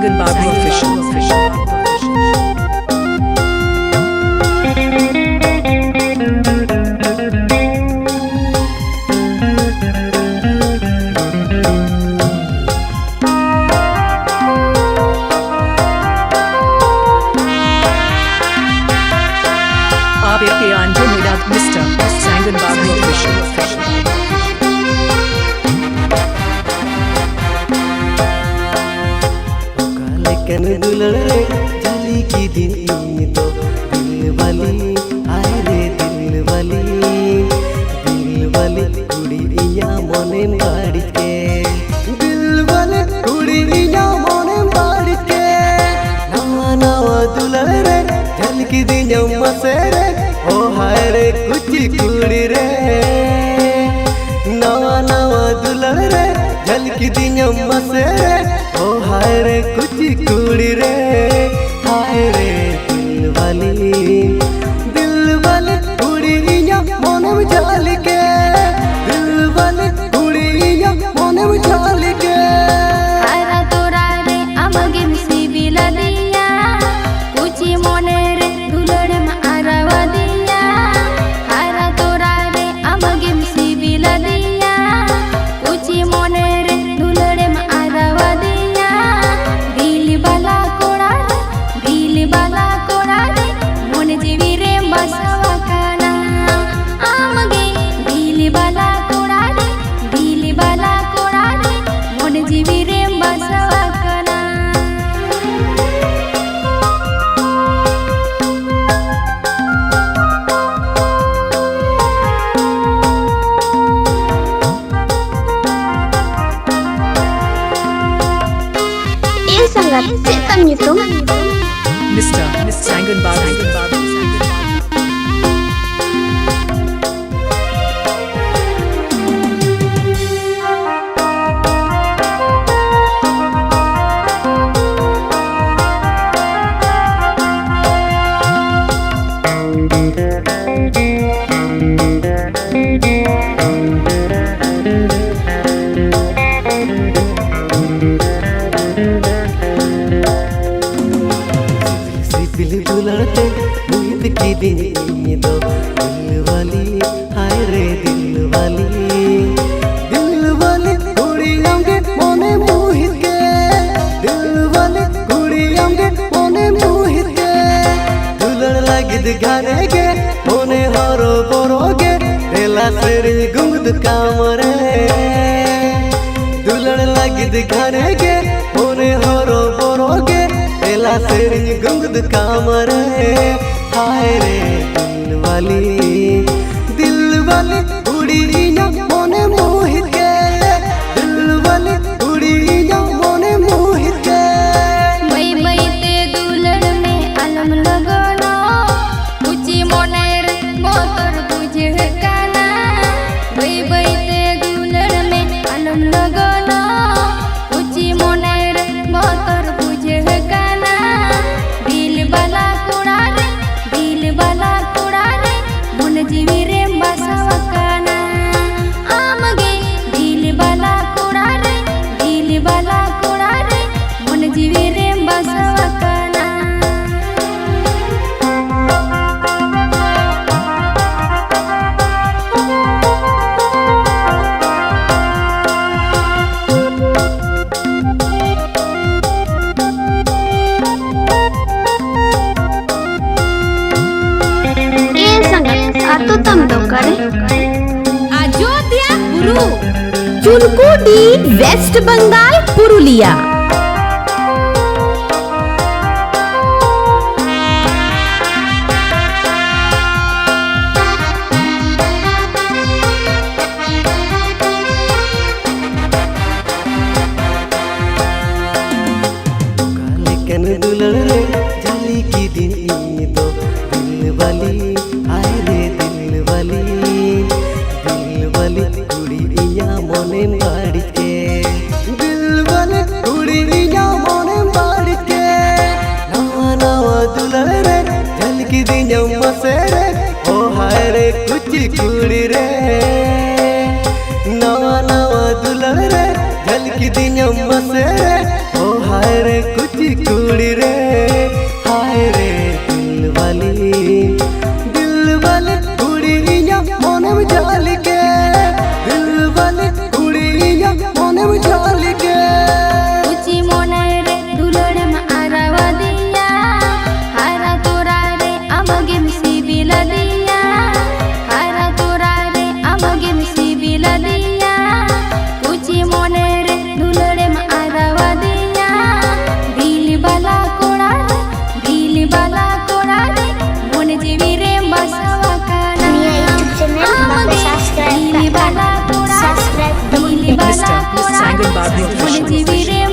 Sangan Babu Official. आप के आंटे मेरा मिस्टर Sangan Babu Official. कन दुलड़ रे जली की दिन तो दिल वाली आए रे दिल वाली कुड़ी इया मने बाड़ी के दिल वाली कुड़ी इया मने बाड़ी के नवा नवा दुलड़ रे जल की दिन मसे रे ओ हाय रे कुची कुड़ी रे नवा नवा दुलड़ रे जल की दिन मसे रे ओ हाय रे कुची कुड़ी रे हाय रे दिल वाली कुड़ी इया मने में जाली के दिल वाली कुड़ी इया मने में जाली के आरा तोरा रे आमगे मिसी बिला दिया कुची मोने रे दुलड़ में आरावा दिया आरा तोरा रे आमगे मिसी बिला दिया कुची मोने रे दुलड़ में आरावा दिया दिल बाला कोड़ा रे मोने जीवी रे बसवा काना आमगे दिल बाला कोड़ा रे मोने जीवी रे बसवा काना sangat setan itu Mr. Sangan Babu. दिल दुलड़ते मुहित की दिन तो दिल वाली हाय रे दिल वाली कुड़ी आंगे मोने मुहित के दिल वाली कुड़ी आंगे मोने मुहित के दुलड़ लगिद घरे के मोने हरो बोरोगे रेला सेरी गुंगद कामरे दुलड़ लगिद घरे के मोने हरो बोरोगे रेला सेरी गुंगद कामरे हाय रे दिल वाली कुड़ी इया मोने मोहित के दिल वाली कुड़ी इया मोने मोहित के बई ते दुलड़ में आलम लगना कुची मोने रे मोतर बुझे काना बई ते दुलड़ में आलम लगना कुची मोने रे मोतर बुझे काना दिल बाला कोड़ा रे मोन जीवी रे बसवा काना आमगे दिल बाला कोड़ा रे मोन जीवी रे बसवा काना atau tandang kare Ayodhya Guru Chulkudi West Bengal Purulia कन दुलड़ रे जली की दिन तो दिल वाली आए रे दिल वाली कुड़ी इया मोने बाड़ी के दिल वाली कुड़ी इया मोने बाड़ी के नवा नवा दुलड़ रे जल की दिन मसे रे ओ हाय रे कुची कुड़ी रे नवा दुलड़ रे जल की दिन मसे रे ओ हाय रे कुची Sangan Babu Mone official. jibi re